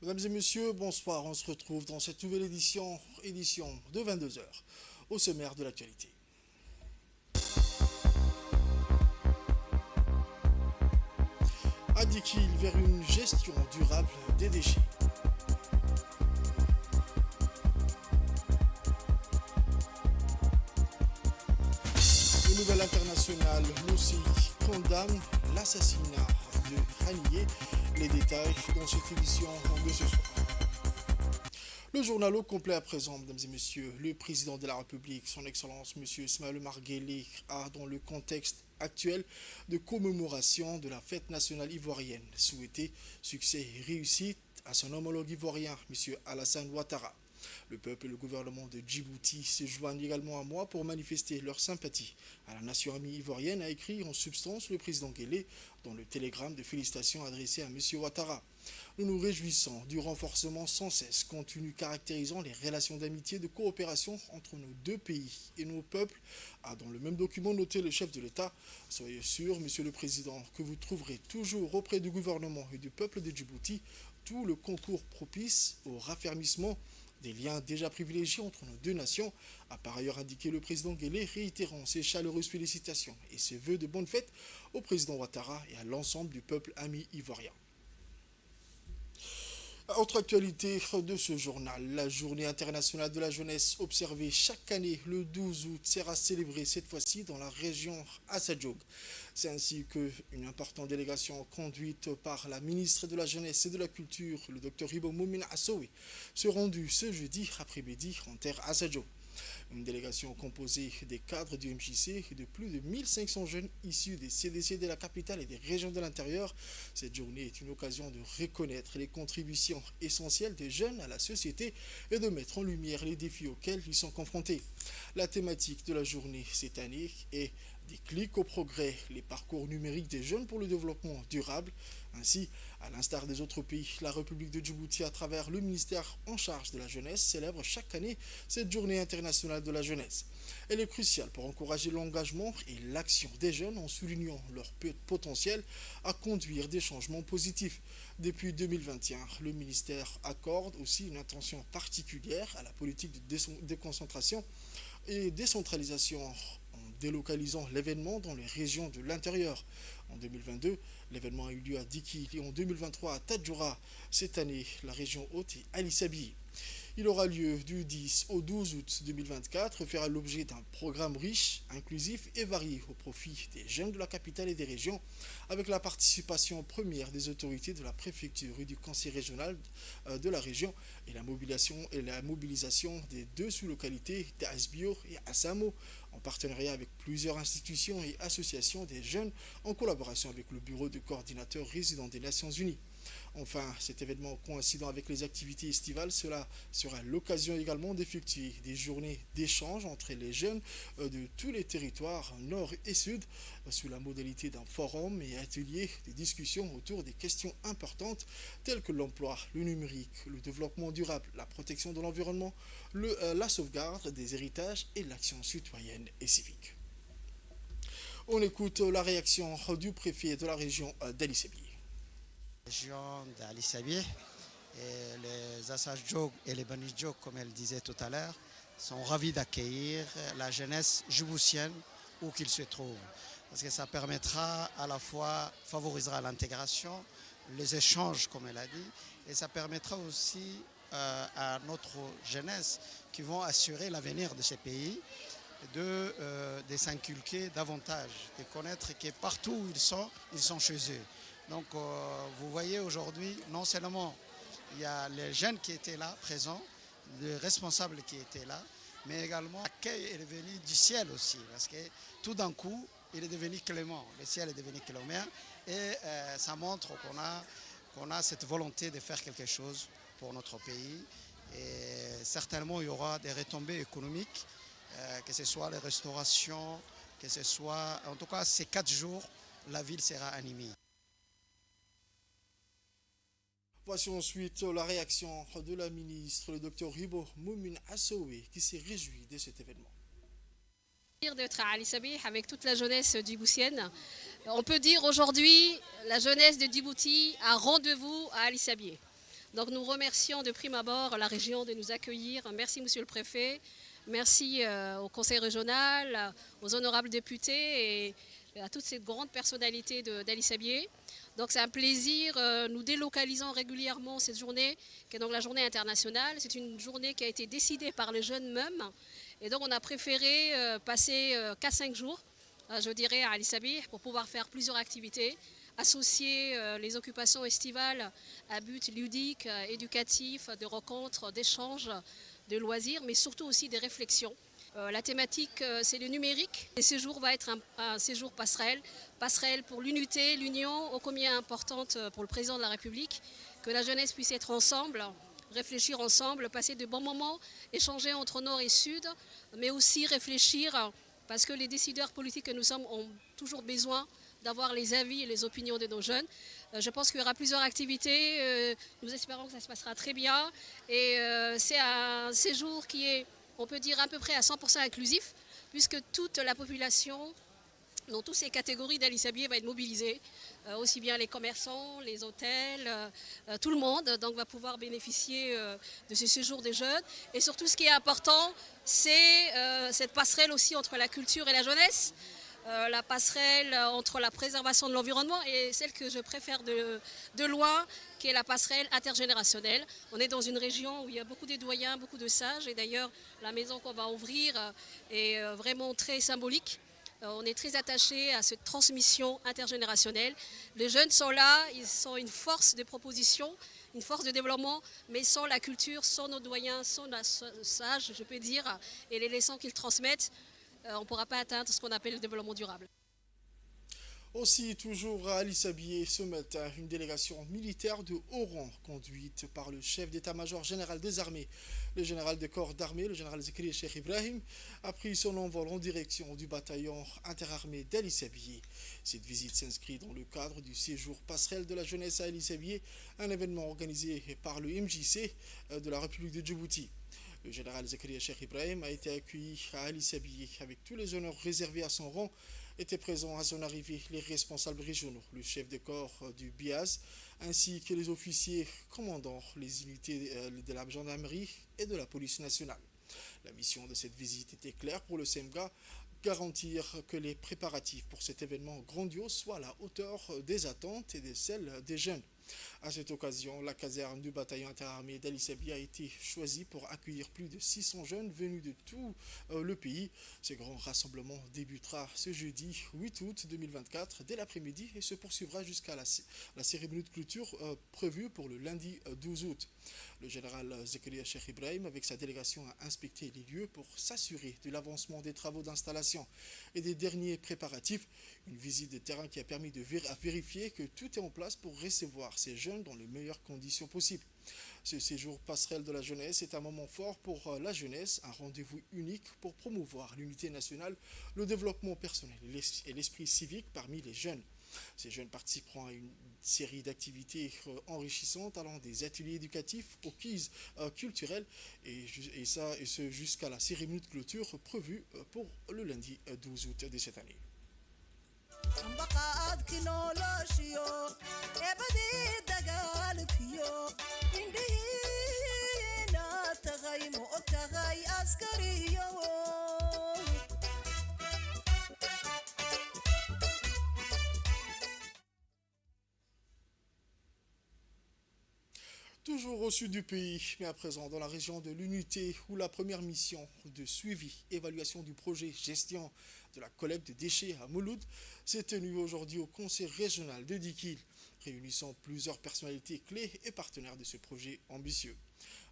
Mesdames et messieurs, bonsoir. On se retrouve dans cette nouvelle édition de 22 heures, au sommaire de l'actualité. Adikil vers une gestion durable des déchets. Le Nouvel International aussi condamne l'assassinat de Haniyeh. Les détails dans cette édition de ce soir. Le journal au complet à présent, mesdames et messieurs. Le président de la République, son Excellence, M. Ismaël Omar Guelleh, a, dans le contexte actuel de commémoration de la fête nationale ivoirienne, souhaité succès et réussite à son homologue ivoirien, M. Alassane Ouattara. Le peuple et le gouvernement de Djibouti se joignent également à moi pour manifester leur sympathie à la nation amie ivoirienne, a écrit en substance le président Guelleh dans le télégramme de félicitations adressé à M. Ouattara. Nous nous réjouissons du renforcement sans cesse continu caractérisant les relations d'amitié et de coopération entre nos deux pays et nos peuples, a dans le même document noté le chef de l'État. Soyez sûr, Monsieur le Président, que vous trouverez toujours auprès du gouvernement et du peuple de Djibouti tout le concours propice au raffermissement des liens déjà privilégiés entre nos deux nations, a par ailleurs indiqué le président Guelleh, réitérant ses chaleureuses félicitations et ses vœux de bonne fête au président Ouattara et à l'ensemble du peuple ami ivoirien. Autre actualité de ce journal, la journée internationale de la jeunesse observée chaque année le 12 août sera célébrée cette fois-ci dans la région Assadjoug. C'est ainsi qu'une importante délégation conduite par la ministre de la Jeunesse et de la Culture, le Dr Hibo Moumine Assowe, se rendue ce jeudi après-midi en terre Assadjoug. Une délégation composée des cadres du MJC et de plus de 1500 jeunes issus des CDC de la capitale et des régions de l'intérieur. Cette journée est une occasion de reconnaître les contributions essentielles des jeunes à la société et de mettre en lumière les défis auxquels ils sont confrontés. La thématique de la journée cette année est des clics au progrès, les parcours numériques des jeunes pour le développement durable. Ainsi, à l'instar des autres pays, la République de Djibouti, à travers le ministère en charge de la jeunesse, célèbre chaque année cette journée internationale de la jeunesse. Elle est cruciale pour encourager l'engagement et l'action des jeunes en soulignant leur potentiel à conduire des changements positifs. Depuis 2021, le ministère accorde aussi une attention particulière à la politique de déconcentration et décentralisation en délocalisant l'événement dans les régions de l'intérieur. En 2022, l'événement a eu lieu à Diki et en 2023 à Tadjoura. Cette année, la région haute est Ali Sabi. Il aura lieu du 10 au 12 août 2024 et fera l'objet d'un programme riche, inclusif et varié au profit des jeunes de la capitale et des régions, avec la participation première des autorités de la préfecture et du conseil régional de la région et la mobilisation des deux sous-localités d'Asbio et Assamo, en partenariat avec plusieurs institutions et associations des jeunes, en collaboration avec le bureau de coordinateur résident des Nations Unies. Enfin, cet événement coïncidant avec les activités estivales, cela sera l'occasion également d'effectuer des journées d'échange entre les jeunes de tous les territoires nord et sud, sous la modalité d'un forum et atelier de discussion autour des questions importantes telles que l'emploi, le numérique, le développement durable, la protection de l'environnement, la sauvegarde des héritages et l'action citoyenne et civique. On écoute la réaction du préfet de la région d'Ali Sébié. Région d'Ali Sabieh, et les Assadjoug et les Bani Djoug, comme elle disait tout à l'heure, sont ravis d'accueillir la jeunesse djiboutienne où qu'ils se trouvent. Parce que ça permettra à la fois, favorisera l'intégration, les échanges, comme elle a dit, et ça permettra aussi à notre jeunesse qui vont assurer l'avenir de ces pays de s'inculquer davantage, de connaître que partout où ils sont chez eux. Donc vous voyez aujourd'hui, non seulement il y a les jeunes qui étaient là, présents, les responsables qui étaient là, mais également l'accueil est venu du ciel aussi, parce que tout d'un coup, il est devenu clément, le ciel est devenu clément, et ça montre qu'on a cette volonté de faire quelque chose pour notre pays. Et certainement, il y aura des retombées économiques, que ce soit les restaurations, que ce soit, en tout cas, ces 4 jours, la ville sera animée. Voici ensuite la réaction de la ministre, le Dr Hibo Moumine Assowe, qui s'est réjoui de cet événement. D'être à Ali Sabieh avec toute la jeunesse djiboutienne. On peut dire aujourd'hui, la jeunesse de Djibouti a rendez-vous à Ali Sabieh. Donc nous remercions de prime abord la région de nous accueillir. Merci Monsieur le Préfet, merci au Conseil régional, aux honorables députés et à toutes ces grandes personnalités d'Ali Sabié. Donc c'est un plaisir, nous délocalisons régulièrement cette journée, qui est donc la journée internationale. C'est une journée qui a été décidée par les jeunes mêmes. Et donc on a préféré passer 4-5 jours, je dirais, à Ali Sabié pour pouvoir faire plusieurs activités, associer les occupations estivales à but ludique, éducatif, de rencontres, d'échanges, de loisirs, mais surtout aussi des réflexions. La thématique, c'est le numérique. Le séjour va être un séjour passerelle. Passerelle pour l'unité, l'union, ô combien importante pour le président de la République, que la jeunesse puisse être ensemble, réfléchir ensemble, passer de bons moments, échanger entre nord et sud, mais aussi réfléchir, parce que les décideurs politiques que nous sommes ont toujours besoin d'avoir les avis et les opinions de nos jeunes. Je pense qu'il y aura plusieurs activités. Nous espérons que ça se passera très bien. Et c'est un séjour qui est, on peut dire, à peu près à 100% inclusif, puisque toute la population, dans toutes ces catégories d'Ali Sabié, va être mobilisée, aussi bien les commerçants, les hôtels, tout le monde, donc va pouvoir bénéficier de ce séjour des jeunes. Et surtout, ce qui est important, c'est cette passerelle aussi entre la culture et la jeunesse, la passerelle entre la préservation de l'environnement et celle que je préfère de loin, qui est la passerelle intergénérationnelle. On est dans une région où il y a beaucoup de doyens, beaucoup de sages, et d'ailleurs la maison qu'on va ouvrir est vraiment très symbolique. On est très attaché à cette transmission intergénérationnelle. Les jeunes sont là, ils sont une force de proposition, une force de développement, mais sans la culture, sans nos doyens, sans nos sages, je peux dire, et les leçons qu'ils transmettent, on ne pourra pas atteindre ce qu'on appelle le développement durable. Aussi, toujours à Ali Sabié, ce matin, une délégation militaire de haut rang, conduite par le chef d'état-major général des armées, le général des corps d'armée, le général Zakaria Cheikh Ibrahim, a pris son envol en direction du bataillon interarmé d'Ali Sabié. Cette visite s'inscrit dans le cadre du séjour passerelle de la jeunesse à Ali Sabié, un événement organisé par le MJC de la République de Djibouti. Le général Zakaria Cheikh Ibrahim a été accueilli à Ali Sabié avec tous les honneurs réservés à son rang. Étaient présents à son arrivée les responsables régionaux, le chef de corps du BIAZ, ainsi que les officiers commandant les unités de la gendarmerie et de la police nationale. La mission de cette visite était claire pour le SEMGA, garantir que les préparatifs pour cet événement grandiose soient à la hauteur des attentes et de celles des jeunes. À cette occasion, la caserne du bataillon interarmé d'Ali Sabié a été choisie pour accueillir plus de 600 jeunes venus de tout le pays. Ce grand rassemblement débutera ce jeudi 8 août 2024 dès l'après-midi et se poursuivra jusqu'à la cérémonie de clôture prévue pour le lundi 12 août. Le général Zakaria Cheikh Ibrahim, avec sa délégation, a inspecté les lieux pour s'assurer de l'avancement des travaux d'installation et des derniers préparatifs. Une visite de terrain qui a permis de vérifier que tout est en place pour recevoir ces jeunes dans les meilleures conditions possibles. Ce séjour passerelle de la jeunesse est un moment fort pour la jeunesse, un rendez-vous unique pour promouvoir l'unité nationale, le développement personnel et l'esprit civique parmi les jeunes. Ces jeunes participeront à une série d'activités enrichissantes allant des ateliers éducatifs aux quiz culturels et ce jusqu'à la cérémonie de clôture prévue pour le lundi 12 août de cette année. Toujours au sud du pays, mais à présent dans la région de l'Unité, où la première mission de suivi, évaluation du projet gestion de la collecte de déchets à Mouloud s'est tenue aujourd'hui au conseil régional de Dikil, réunissant plusieurs personnalités clés et partenaires de ce projet ambitieux.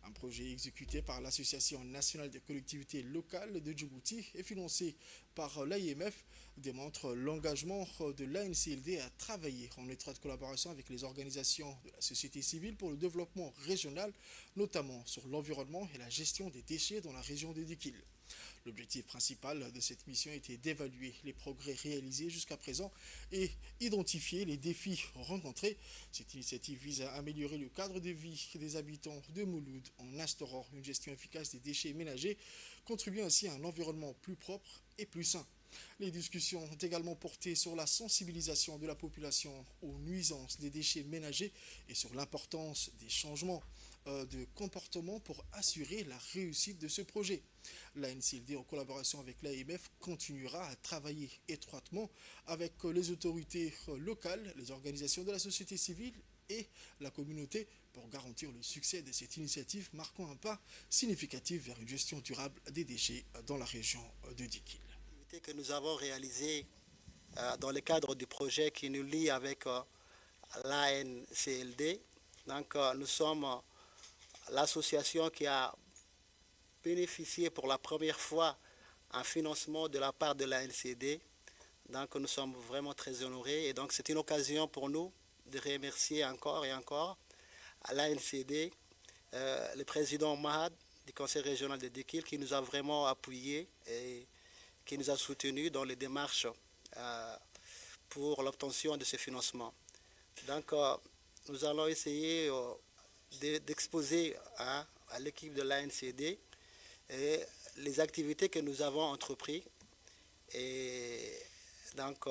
Un projet exécuté par l'Association nationale des collectivités locales de Djibouti et financé par l'AIMF démontre l'engagement de l'ANCLD à travailler en étroite collaboration avec les organisations de la société civile pour le développement régional, notamment sur l'environnement et la gestion des déchets dans la région de Dikil. L'objectif principal de cette mission était d'évaluer les progrès réalisés jusqu'à présent et identifier les défis rencontrés. Cette initiative vise à améliorer le cadre de vie des habitants de Mouloud en instaurant une gestion efficace des déchets ménagers, contribuant ainsi à un environnement plus propre et plus sain. Les discussions ont également porté sur la sensibilisation de la population aux nuisances des déchets ménagers et sur l'importance des changements de comportement pour assurer la réussite de ce projet. La NCLD, en collaboration avec l'AMF, continuera à travailler étroitement avec les autorités locales, les organisations de la société civile et la communauté pour garantir le succès de cette initiative, marquant un pas significatif vers une gestion durable des déchets dans la région de Dikil. Que nous avons réalisé dans le cadre du projet qui nous lie avec l'ANCLD. Donc nous sommes l'association qui a bénéficié pour la première fois un financement de la part de l'ANCD. Donc nous sommes vraiment très honorés et donc c'est une occasion pour nous de remercier encore et encore à l'ANCD, le président Mahad du conseil régional de Dikil qui nous a vraiment appuyés et qui nous a soutenus dans les démarches pour l'obtention de ce financement. Donc, nous allons essayer d'exposer à l'équipe de l'ANCD les activités que nous avons entreprises. Et donc,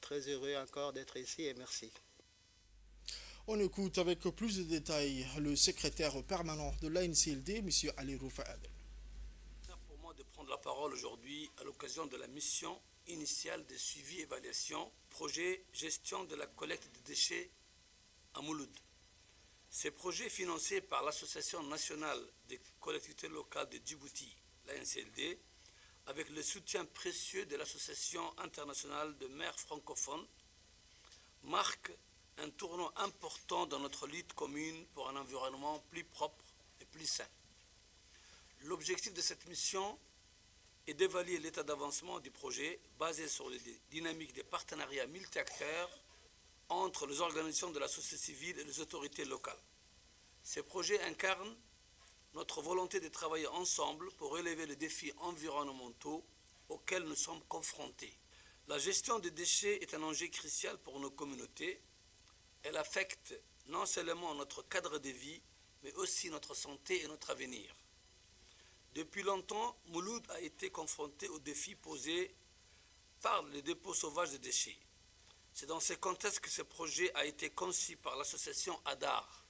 très heureux encore d'être ici et merci. On écoute avec plus de détails le secrétaire permanent de l'ANCLD, M. Ali Roufaad. De prendre la parole aujourd'hui à l'occasion de la mission initiale de suivi et évaluation projet gestion de la collecte de déchets à Mouloud. Ces projets financés par l'Association nationale des collectivités locales de Djibouti, l'ANCLD, avec le soutien précieux de l'Association internationale de maires francophones, marquent un tournant important dans notre lutte commune pour un environnement plus propre et plus sain. L'objectif de cette mission est d'évaluer l'état d'avancement du projet basé sur les dynamiques des partenariats multi-acteurs entre les organisations de la société civile et les autorités locales. Ces projets incarnent notre volonté de travailler ensemble pour relever les défis environnementaux auxquels nous sommes confrontés. La gestion des déchets est un enjeu crucial pour nos communautés. Elle affecte non seulement notre cadre de vie, mais aussi notre santé et notre avenir. Depuis longtemps, Mouloud a été confronté aux défis posés par les dépôts sauvages de déchets. C'est dans ce contexte que ce projet a été conçu par l'association ADAR,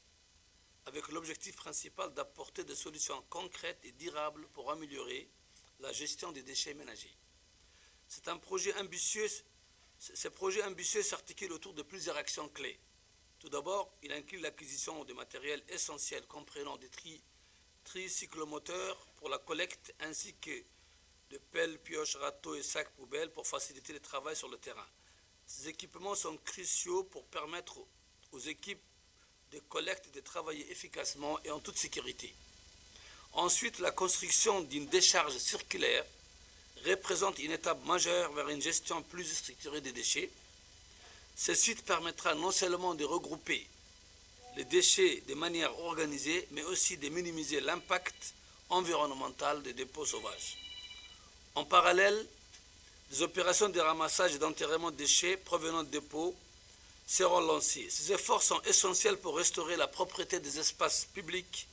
avec l'objectif principal d'apporter des solutions concrètes et durables pour améliorer la gestion des déchets ménagers. Ce projet ambitieux s'articule autour de plusieurs actions clés. Tout d'abord, il inclut l'acquisition de matériel essentiel comprenant des tricyclomoteurs pour la collecte ainsi que de pelles, pioches, râteaux et sacs poubelles pour faciliter le travail sur le terrain. Ces équipements sont cruciaux pour permettre aux équipes de collecte de travailler efficacement et en toute sécurité. Ensuite, la construction d'une décharge circulaire représente une étape majeure vers une gestion plus structurée des déchets. Ce site permettra non seulement de regrouper les déchets de manière organisée, mais aussi de minimiser l'impact environnemental des dépôts sauvages. En parallèle, des opérations de ramassage et d'enterrement de déchets provenant de dépôts seront lancées. Ces efforts sont essentiels pour restaurer la propriété des espaces publics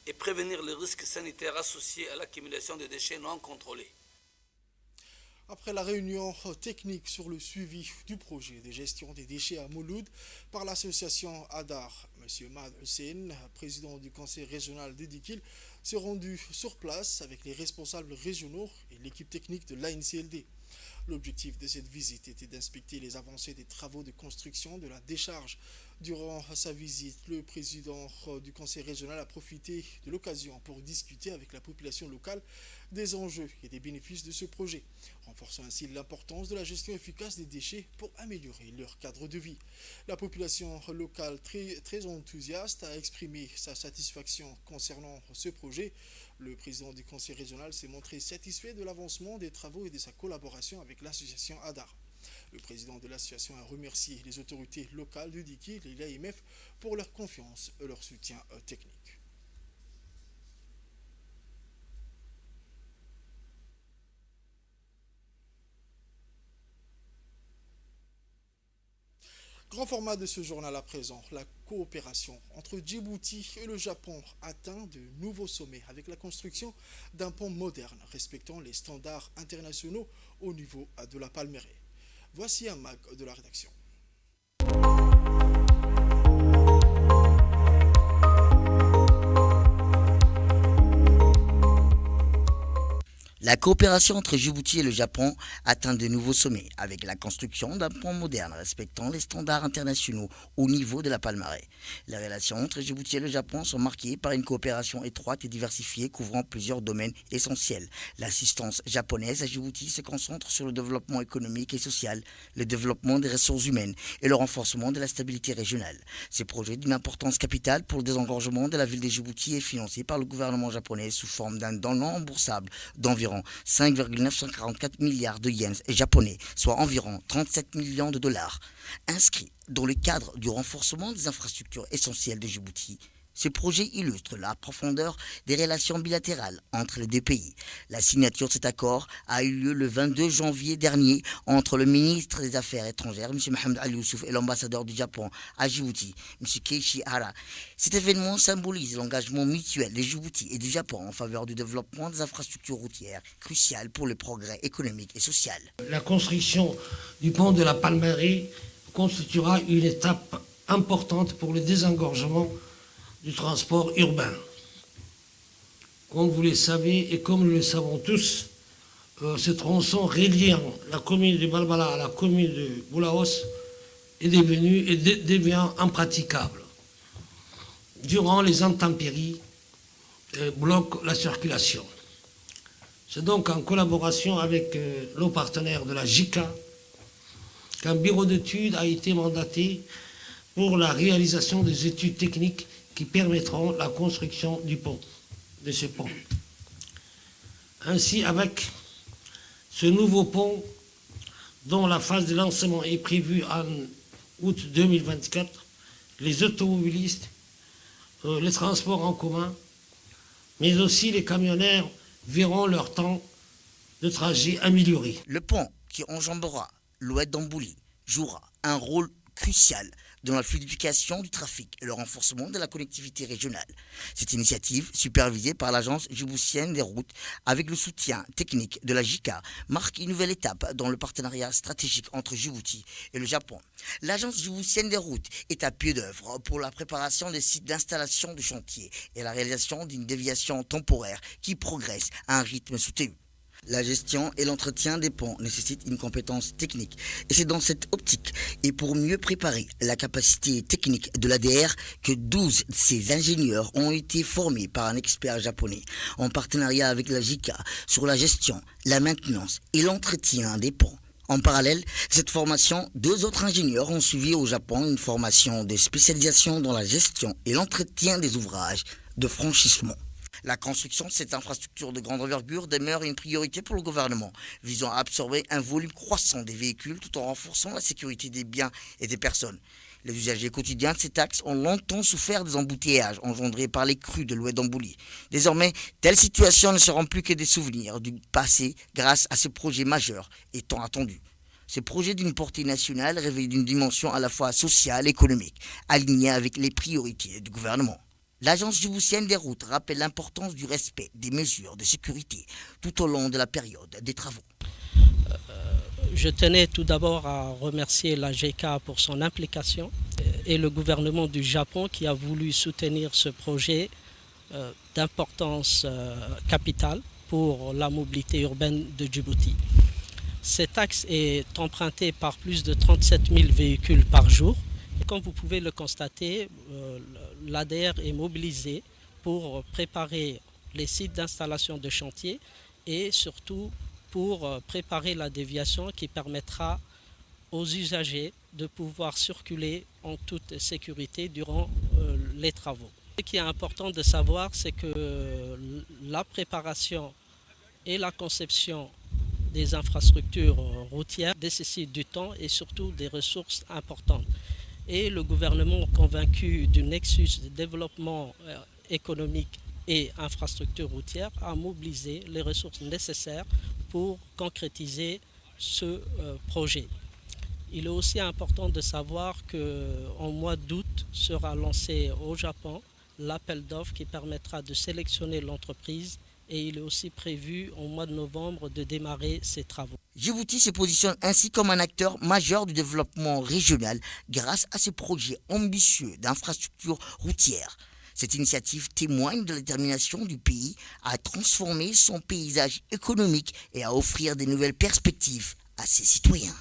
et prévenir les risques sanitaires associés à l'accumulation de déchets non contrôlés. Après la réunion technique sur le suivi du projet de gestion des déchets à Mouloud par l'association ADAR, M. Mahad Hussein, président du conseil régional de Dikil, s'est rendu sur place avec les responsables régionaux et l'équipe technique de l'ANCLD. L'objectif de cette visite était d'inspecter les avancées des travaux de construction de la décharge. Durant sa visite, le président du conseil régional a profité de l'occasion pour discuter avec la population locale des enjeux et des bénéfices de ce projet, renforçant ainsi l'importance de la gestion efficace des déchets pour améliorer leur cadre de vie. La population locale, très enthousiaste, a exprimé sa satisfaction concernant ce projet. Le président du conseil régional s'est montré satisfait de l'avancement des travaux et de sa collaboration avec l'association ADAR. Le président de l'association a remercié les autorités locales de Dikil et l'AMF pour leur confiance et leur soutien technique. Grand format de ce journal à présent, la coopération entre Djibouti et le Japon atteint de nouveaux sommets avec la construction d'un pont moderne respectant les standards internationaux au niveau de la Palmeraie. Voici un mag de la rédaction. La coopération entre Djibouti et le Japon atteint de nouveaux sommets avec la construction d'un pont moderne respectant les standards internationaux au niveau de la Palmeraie. Les relations entre Djibouti et le Japon sont marquées par une coopération étroite et diversifiée couvrant plusieurs domaines essentiels. L'assistance japonaise à Djibouti se concentre sur le développement économique et social, le développement des ressources humaines et le renforcement de la stabilité régionale. Ces projets d'une importance capitale pour le désengorgement de la ville de Djibouti est financé par le gouvernement japonais sous forme d'un don non remboursable d'environ 5,944 milliards de yens japonais, soit environ 37 millions de dollars. Inscrit dans le cadre du renforcement des infrastructures essentielles de Djibouti, ce projet illustre la profondeur des relations bilatérales entre les deux pays. La signature de cet accord a eu lieu le 22 janvier dernier entre le ministre des Affaires étrangères, M. Mohamed Ali Youssouf, et l'ambassadeur du Japon à Djibouti, M. Keiichi Hara. Cet événement symbolise l'engagement mutuel de Djibouti et du Japon en faveur du développement des infrastructures routières, cruciales pour le progrès économique et social. La construction du pont de la Palmeraie constituera une étape importante pour le désengorgement du transport urbain. Comme vous le savez et comme nous le savons tous, ce tronçon reliant la commune de Balbala à la commune de Boulaos est devenu et devient impraticable. Durant les intempéries, bloque la circulation. C'est donc en collaboration avec nos partenaires de la JICA qu'un bureau d'études a été mandaté pour la réalisation des études techniques qui permettront la construction de ce pont. Ainsi, avec ce nouveau pont, dont la phase de lancement est prévue en août 2024, les automobilistes, les transports en commun, mais aussi les camionneurs verront leur temps de trajet amélioré. Le pont qui enjambera l'oued d'Ambouli jouera un rôle crucial dans la fluidification du trafic et le renforcement de la connectivité régionale. Cette initiative, supervisée par l'Agence djiboutienne des routes avec le soutien technique de la JICA, marque une nouvelle étape dans le partenariat stratégique entre Djibouti et le Japon. L'Agence djiboutienne des routes est à pied d'œuvre pour la préparation des sites d'installation de chantier et la réalisation d'une déviation temporaire qui progresse à un rythme soutenu. La gestion et l'entretien des ponts nécessitent une compétence technique. Et c'est dans cette optique et pour mieux préparer la capacité technique de l'ADR que 12 de ces ingénieurs ont été formés par un expert japonais en partenariat avec la JICA sur la gestion, la maintenance et l'entretien des ponts. En parallèle de cette formation, 2 autres ingénieurs ont suivi au Japon une formation de spécialisation dans la gestion et l'entretien des ouvrages de franchissement. La construction de cette infrastructure de grande envergure demeure une priorité pour le gouvernement, visant à absorber un volume croissant des véhicules tout en renforçant la sécurité des biens et des personnes. Les usagers quotidiens de cet axe ont longtemps souffert des embouteillages engendrés par les crues de l'oued d'Ambouli. Désormais, telles situations ne seront plus que des souvenirs du passé grâce à ce projet majeur et tant attendu. Ce projet d'une portée nationale revêt d'une dimension à la fois sociale et économique, alignée avec les priorités du gouvernement. L'Agence djiboutienne des routes rappelle l'importance du respect des mesures de sécurité tout au long de la période des travaux. Je tenais tout d'abord à remercier la JICA pour son implication et le gouvernement du Japon qui a voulu soutenir ce projet d'importance capitale pour la mobilité urbaine de Djibouti. Cet axe est emprunté par plus de 37 000 véhicules par jour. Et comme vous pouvez le constater, l'ADR est mobilisé pour préparer les sites d'installation de chantier et surtout pour préparer la déviation qui permettra aux usagers de pouvoir circuler en toute sécurité durant les travaux. Ce qui est important de savoir, c'est que la préparation et la conception des infrastructures routières nécessitent du temps et surtout des ressources importantes. Et le gouvernement convaincu du nexus de développement économique et infrastructures routières a mobilisé les ressources nécessaires pour concrétiser ce projet. Il est aussi important de savoir qu'en mois d'août sera lancé au Japon l'appel d'offres qui permettra de sélectionner l'entreprise et il est aussi prévu au mois de novembre de démarrer ses travaux. Djibouti se positionne ainsi comme un acteur majeur du développement régional grâce à ses projets ambitieux d'infrastructures routières. Cette initiative témoigne de la détermination du pays à transformer son paysage économique et à offrir de nouvelles perspectives à ses citoyens.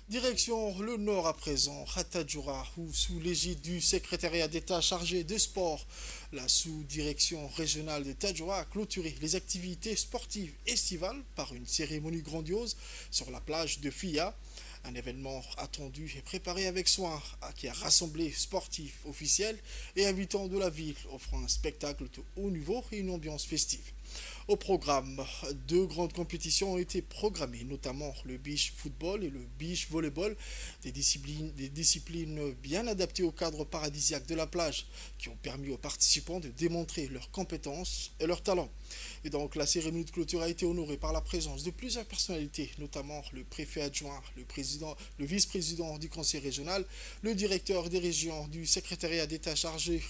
Direction le nord à présent, à Tadjoura, où sous l'égide du secrétariat d'État chargé des sports, la sous-direction régionale de Tadjoura a clôturé les activités sportives estivales par une cérémonie grandiose sur la plage de Fia. Un événement attendu et préparé avec soin qui a rassemblé sportifs officiels et habitants de la ville, offrant un spectacle de haut niveau et une ambiance festive. Au programme, 2 grandes compétitions ont été programmées, notamment le beach football et le beach volleyball, des disciplines bien adaptées au cadre paradisiaque de la plage, qui ont permis aux participants de démontrer leurs compétences et leurs talents. Et donc la cérémonie de clôture a été honorée par la présence de plusieurs personnalités, notamment le préfet adjoint, le vice-président du conseil régional, le directeur des régions du secrétariat d'État chargé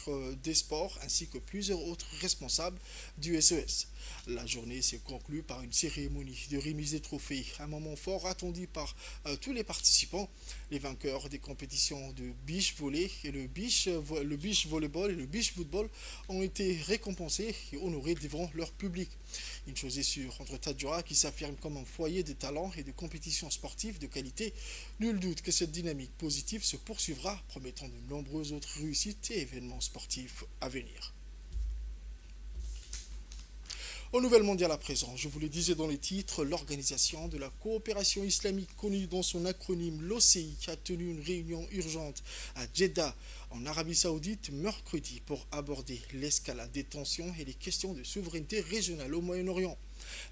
des sports, ainsi que plusieurs autres responsables du SES. La journée s'est conclue par une cérémonie de remise des trophées, un moment fort attendu par tous les participants. Les vainqueurs des compétitions de beach volley et le beach volleyball et le beach football ont été récompensés et honorés devant leur public. Une chose est sûre, entre Tadjoura qui s'affirme comme un foyer de talents et de compétitions sportives de qualité, nul doute que cette dynamique positive se poursuivra, promettant de nombreuses autres réussites et événements sportifs à venir. Aux nouvelles mondiales à présent, je vous le disais dans les titres, l'Organisation de la coopération islamique, connue dans son acronyme l'OCI, a tenu une réunion urgente à Jeddah, en Arabie Saoudite, mercredi, pour aborder l'escalade des tensions et les questions de souveraineté régionale au Moyen-Orient.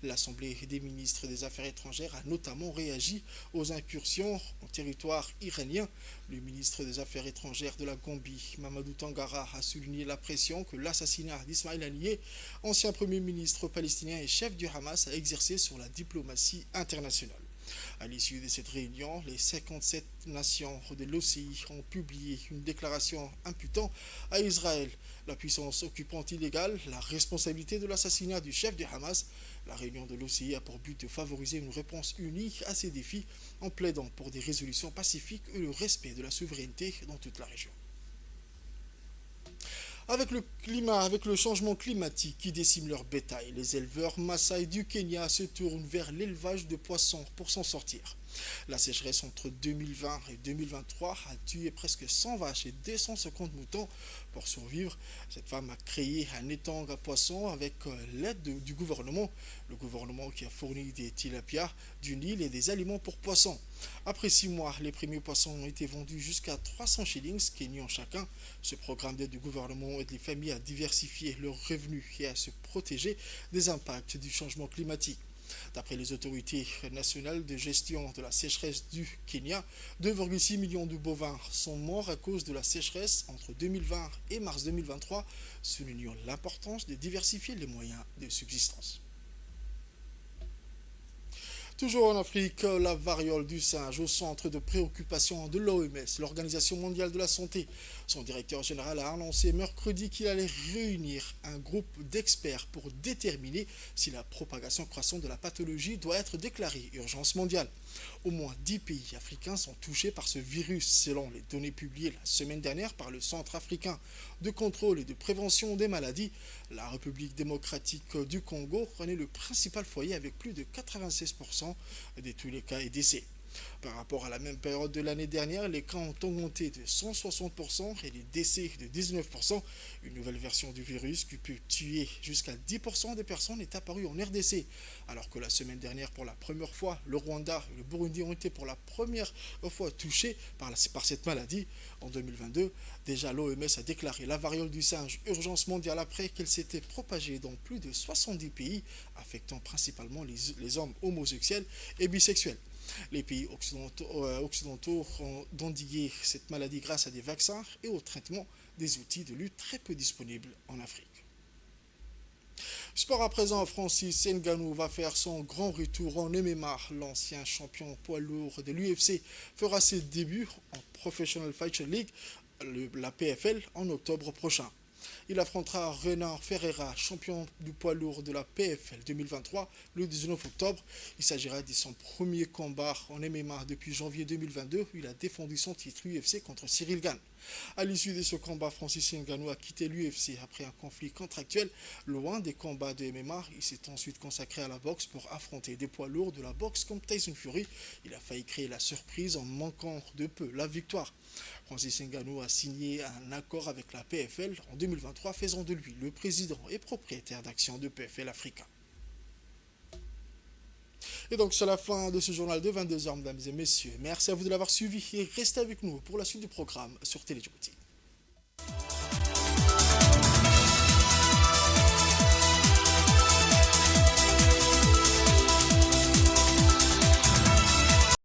L'Assemblée des ministres des Affaires étrangères a notamment réagi aux incursions en territoire iranien. Le ministre des Affaires étrangères de la Gambie, Mamadou Tangara, a souligné la pression que l'assassinat d'Ismail Haniyeh, ancien premier ministre palestinien et chef du Hamas, a exercé sur la diplomatie internationale. À l'issue de cette réunion, les 57 nations de l'OCI ont publié une déclaration imputant à Israël, la puissance occupante illégale, la responsabilité de l'assassinat du chef du Hamas. La réunion de l'OCI a pour but de favoriser une réponse unique à ces défis en plaidant pour des résolutions pacifiques et le respect de la souveraineté dans toute la région. Avec le changement climatique qui décime leur bétail, les éleveurs Maasai du Kenya se tournent vers l'élevage de poissons pour s'en sortir. La sécheresse entre 2020 et 2023 a tué presque 100 vaches et 250 moutons. Pour survivre, cette femme a créé un étang à poissons avec l'aide du gouvernement. Le gouvernement qui a fourni des tilapias, du Nil et des aliments pour poissons. Après 6 mois, les premiers poissons ont été vendus jusqu'à 300 shillings kenyans chacun. Ce programme d'aide du gouvernement aide les familles à diversifier leurs revenus et à se protéger des impacts du changement climatique. D'après les autorités nationales de gestion de la sécheresse du Kenya, 2,6 millions de bovins sont morts à cause de la sécheresse entre 2020 et mars 2023, soulignant l'importance de diversifier les moyens de subsistance. Toujours en Afrique, la variole du singe au centre de préoccupation de l'OMS, l'Organisation mondiale de la santé. Son directeur général a annoncé mercredi qu'il allait réunir un groupe d'experts pour déterminer si la propagation croissante de la pathologie doit être déclarée urgence mondiale. Au moins 10 pays africains sont touchés par ce virus, selon les données publiées la semaine dernière par le Centre africain de contrôle et de prévention des maladies. La République démocratique du Congo en est le principal foyer avec plus de 96% de tous les cas et décès. Par rapport à la même période de l'année dernière, les cas ont augmenté de 160% et les décès de 19%. Une nouvelle version du virus qui peut tuer jusqu'à 10% des personnes est apparue en RDC. Alors que la semaine dernière, pour la première fois, le Rwanda et le Burundi ont été pour la première fois touchés par cette maladie. En 2022, déjà l'OMS a déclaré la variole du singe urgence mondiale après qu'elle s'était propagée dans plus de 70 pays, affectant principalement les hommes homosexuels et bisexuels. Les pays occidentaux ont endigué cette maladie grâce à des vaccins et au traitement des outils de lutte très peu disponibles en Afrique. Sport à présent, Francis Ngannou va faire son grand retour en MMA. L'ancien champion poids lourd de l'UFC fera ses débuts en Professional Fighting League, la PFL, en octobre prochain. Il affrontera Renan Ferreira, champion du poids lourd de la PFL 2023, le 19 octobre. Il s'agira de son premier combat en MMA depuis janvier 2022, où il a défendu son titre UFC contre Cyril Gane. À l'issue de ce combat, Francis Ngannou a quitté l'UFC après un conflit contractuel. Loin des combats de MMA, il s'est ensuite consacré à la boxe pour affronter des poids lourds de la boxe comme Tyson Fury. Il a failli créer la surprise en manquant de peu la victoire. Francis Ngannou a signé un accord avec la PFL en 2023, faisant de lui le président et propriétaire d'actions de PFL Africa. Et donc c'est la fin de ce journal de 22h, mesdames et messieurs. Merci à vous de l'avoir suivi et restez avec nous pour la suite du programme sur Télé Djibouti.